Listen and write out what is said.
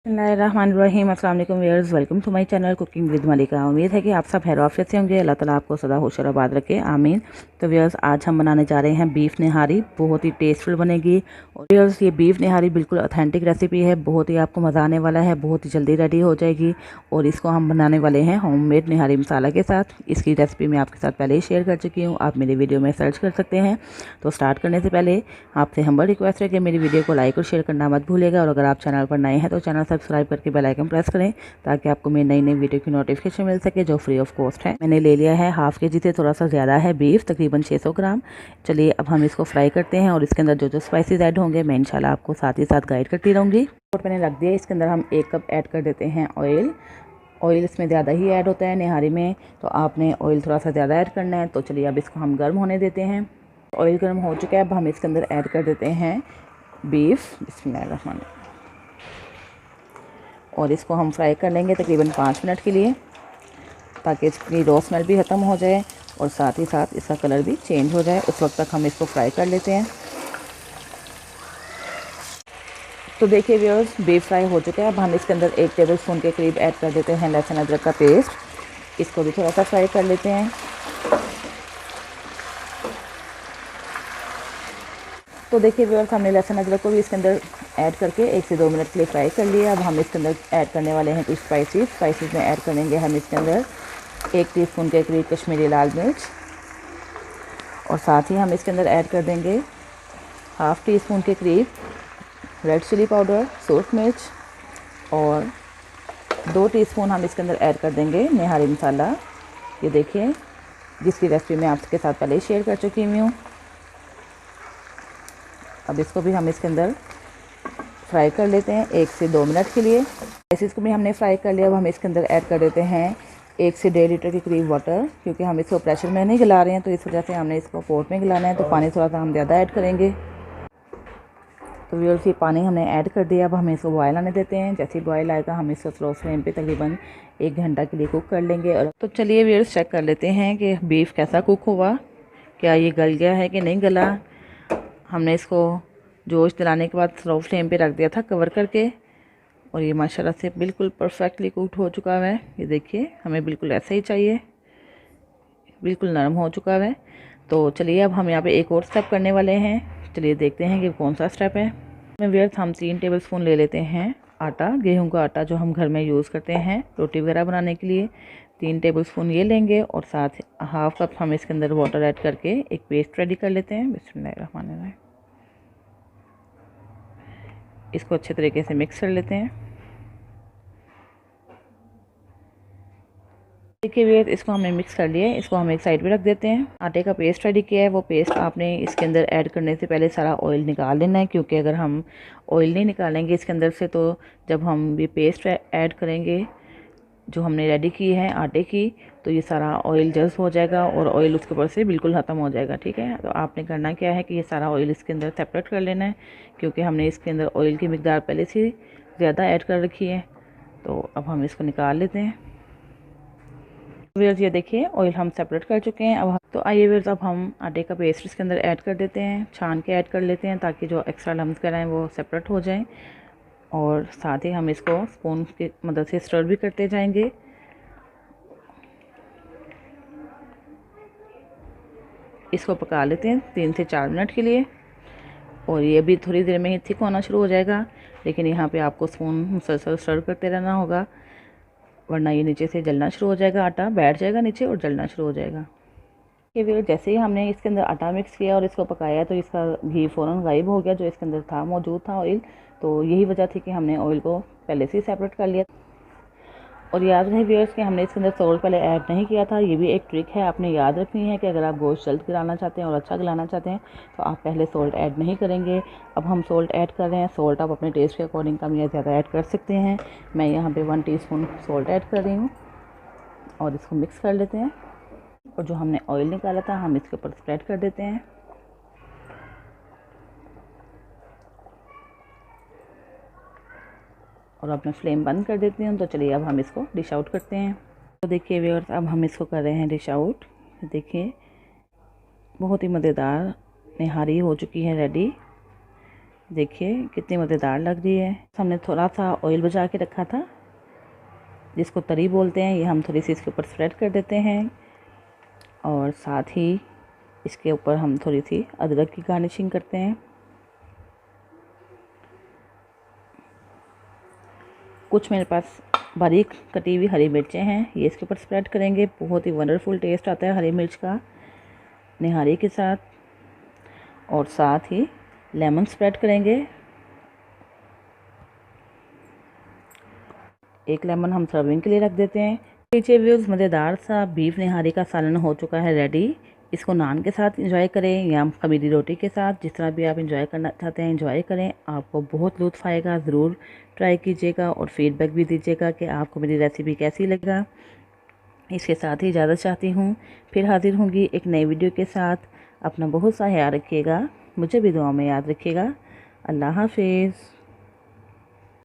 बिस्मिल्लाहिर्रहमानिर्रहीम। अस्सलाम वालेकुम viewers, welcome to my channel cooking with Malika. उम्मीद है कि आप सब खैरियत से होंगे। अल्लाह ताला आपको सदा खुश और आबाद रखे, आमीन। तो व्यूअर्स, आज हम बनाने जा रहे हैं बीफ निहारी। बहुत ही टेस्टफुल बनेगी। और व्यूअर्स, ये बीफ निहारी बिल्कुल ऑथेंटिक रेसिपी है, बहुत ही आपको मज़ा आने वाला है, बहुत ही जल्दी रेडी हो जाएगी। और इसको हम बनाने वाले हैं होममेड निहारी मसाला के साथ। इसकी रेसिपी मैं आपके साथ पहले ही शेयर कर चुकी हूँ, आप मेरी वीडियो में सर्च कर सकते हैं। तो स्टार्ट करने से पहले आपसे हम्बल रिक्वेस्ट है कि मेरी वीडियो को लाइक और शेयर करना मत भूलिएगा। और अगर आप चैनल पर नए हैं तो चैनल सब्सक्राइब करके बेल आइकन प्रेस करें, ताकि आपको मेरी नई नई वीडियो की नोटिफिकेशन मिल सके, जो फ्री ऑफ कॉस्ट है। मैंने ले लिया है हाफ केजी से थोड़ा सा ज़्यादा है बीफ, तकरीबन 600 ग्राम। चलिए अब हम इसको फ्राई करते हैं, और इसके अंदर जो जो स्पाइसेस ऐड होंगे मैं इंशाल्लाह आपको साथ ही साथ गाइड करती रहूँगी। और मैंने रख दिया, इसके अंदर हम 1 कप ऐड कर देते हैं ऑयल। ऑयल इसमें ज़्यादा ही ऐड होता है निहारी में, तो आपने ऑयल थोड़ा सा ज़्यादा ऐड करना है। तो चलिए अब इसको हम गर्म होने देते हैं। ऑयल गर्म हो चुका है, अब हम इसके अंदर ऐड कर देते हैं बीफ। बिस्मिल्लाहिर्रहमानिर्रहीम। और इसको हम फ्राई कर लेंगे तकरीबन 5 मिनट के लिए, ताकि इसकी रॉ स्मेल भी ख़त्म हो जाए और साथ ही साथ इसका कलर भी चेंज हो जाए। उस वक्त तक हम इसको फ्राई कर लेते हैं। तो देखिए व्यूअर्स, बीफ फ्राई हो चुका है। अब हम इसके अंदर 1 टेबल स्पून के करीब ऐड कर देते हैं लहसुन अदरक का पेस्ट। इसको भी थोड़ा सा फ्राई कर लेते हैं। तो देखिए व्यूअर्स, हमने लहसुन अदरक को भी इसके अंदर ऐड करके 1 से 2 मिनट के लिए फ्राई कर लिया। अब हम इसके अंदर ऐड करने वाले हैं कुछ स्पाइसेस में ऐड करेंगे हम इसके अंदर 1 टीस्पून के करीब कश्मीरी लाल मिर्च, और साथ ही हम इसके अंदर ऐड कर देंगे हाफ़ टी स्पून के करीब रेड चिली पाउडर, सूरख मिर्च, और 2 टीस्पून हम इसके अंदर ऐड कर देंगे निहारी मसाला। ये देखिए, जिसकी रेसिपी मैं आपके साथ पहले ही शेयर कर चुकी हूँ। अब इसको भी हम इसके अंदर फ्राई कर लेते हैं 1 से 2 मिनट के लिए। इसको भी हमने फ्राई कर लिया। अब हम इसके अंदर ऐड कर देते हैं 1 से 1.5 लीटर के करीब वाटर, क्योंकि हम इसको प्रेशर में नहीं गला रहे हैं, तो इस वजह से हमने इसको पॉट में गलाना है, तो पानी थोड़ा सा हम ज़्यादा ऐड करेंगे। तो व्यूअर्स, ये पानी हमने ऐड कर दिया। अब हम इसको बॉयल आने देते हैं। जैसे ही बॉयल आएगा हम इसको स्लो फ्लेम पे तकरीबन 1 घंटा के लिए कुक कर लेंगे। और तो चलिए व्यूअर्स, चेक कर लेते हैं कि बीफ कैसा कुक हुआ, क्या ये गल गया है कि नहीं गला। हमने इसको जोश दिलाने के बाद स्लो फ्लेम पे रख दिया था कवर करके, और ये माशाल्लाह से बिल्कुल परफेक्टली कुक्ड हो चुका है। ये देखिए, हमें बिल्कुल ऐसा ही चाहिए, बिल्कुल नरम हो चुका है। तो चलिए अब हम यहाँ पे एक और स्टेप करने वाले हैं। चलिए देखते हैं कि कौन सा स्टेप है। व्यूअर्स, हम 3 टेबल स्पून ले लेते हैं आटा, गेहूं का आटा जो हम घर में यूज़ करते हैं रोटी वगैरह बनाने के लिए। 3 टेबल स्पून ये लेंगे, और साथ हाफ कप हम इसके अंदर वाटर ऐड करके एक पेस्ट रेडी कर लेते हैं। बिस्मिल्लाहिर्रहमानिर्रहीम। इसको अच्छे तरीके से मिक्स कर लेते हैं। देखिए व्यूअर्स, इसको हमने मिक्स कर लिया है। इसको हम एक साइड पे रख देते हैं। आटे का पेस्ट रेडी किया है, वो पेस्ट आपने इसके अंदर ऐड करने से पहले सारा ऑयल निकाल लेना है, क्योंकि अगर हम ऑयल नहीं निकालेंगे इसके अंदर से, तो जब हम ये पेस्ट ऐड करेंगे जो हमने रेडी की है आटे की, तो ये सारा ऑयल जज्ब हो जाएगा और ऑयल उसके ऊपर से बिल्कुल ख़त्म हो जाएगा। ठीक है, तो आपने करना क्या है कि ये सारा ऑयल इसके अंदर सेपरेट कर लेना है, क्योंकि हमने इसके अंदर ऑयल की मिकदार पहले से ज़्यादा ऐड कर रखी है। तो अब हम इसको निकाल लेते हैं। व्यूअर्स, ये देखिए ऑयल हम सेपरेट कर चुके हैं। तो आइए व्यूअर्स, अब हम आटे का पेस्ट इसके अंदर ऐड कर देते हैं, छान के ऐड कर लेते हैं, ताकि जो एक्स्ट्रा लम्स वगैरह हैं वो सेपरेट हो जाएं। और साथ ही हम इसको स्पून की मदद से स्टर भी करते जाएंगे। इसको पका लेते हैं 3 से 4 मिनट के लिए, और ये भी थोड़ी देर में ही थिक होना शुरू हो जाएगा। लेकिन यहाँ पे आपको स्पून मुसलसल स्टर करते रहना होगा, वरना ये नीचे से जलना शुरू हो जाएगा, आटा बैठ जाएगा नीचे और जलना शुरू हो जाएगा। कि फिर जैसे ही हमने इसके अंदर आटा मिक्स किया और इसको पकाया, तो इसका घी फ़ौरन गायब हो गया जो इसके अंदर था, मौजूद था ऑयल। तो यही वजह थी कि हमने ऑयल को पहले से ही सेपरेट कर लिया। और याद रहे व्यूअर्स कि हमने इसके अंदर सॉल्ट पहले ऐड नहीं किया था। ये भी एक ट्रिक है, आपने याद रखनी है कि अगर आप गोश्त जल्द गिराना चाहते हैं और अच्छा गलाना चाहते हैं, तो आप पहले सॉल्ट ऐड नहीं करेंगे। अब हम सॉल्ट ऐड कर रहे हैं। सॉल्ट आप अपने टेस्ट के अकॉर्डिंग कम या ज़्यादा ऐड कर सकते हैं। मैं यहाँ पे 1 टीस्पून सॉल्ट ऐड कर रही हूँ, और इसको मिक्स कर लेते हैं। और जो हमने ऑयल निकाला था हम इसके ऊपर स्प्रेड कर देते हैं। और अब मैं फ्लेम बंद कर देती हूँ। तो चलिए अब हम इसको डिश आउट करते हैं। तो देखिए व्यूअर्स, अब हम इसको कर रहे हैं डिश आउट। देखिए, बहुत ही मज़ेदार निहारी हो चुकी है रेडी। देखिए कितनी मज़ेदार लग रही है। हमने थोड़ा सा ऑयल बचा के रखा था जिसको तरी बोलते हैं, ये हम थोड़ी सी इसके ऊपर स्प्रेड कर देते हैं और साथ ही इसके ऊपर हम थोड़ी सी अदरक की गार्निशिंग करते हैं। कुछ मेरे पास बारीक कटी हुई हरी मिर्चें हैं, ये इसके ऊपर स्प्रेड करेंगे। बहुत ही वंडरफुल टेस्ट आता है हरी मिर्च का निहारी के साथ। और साथ ही लेमन स्प्रेड करेंगे। एक लेमन हम सर्विंग के लिए रख देते हैं। नीचे व्यूज़ मज़ेदार सा बीफ निहारी का सालन हो चुका है रेडी। इसको नान के साथ एंजॉय करें या खमीरी रोटी के साथ, जिस तरह भी आप एंजॉय करना चाहते हैं एंजॉय करें। आपको बहुत लुत्फ़ आएगा। ज़रूर ट्राई कीजिएगा और फीडबैक भी दीजिएगा कि आपको मेरी रेसिपी कैसी लगा। इसके साथ ही इजाज़त चाहती हूँ, फिर हाजिर होंगी एक नई वीडियो के साथ। अपना बहुत सा ख्याल रखिएगा, मुझे भी दुआ में याद रखिएगा। अल्लाह हाफिज़।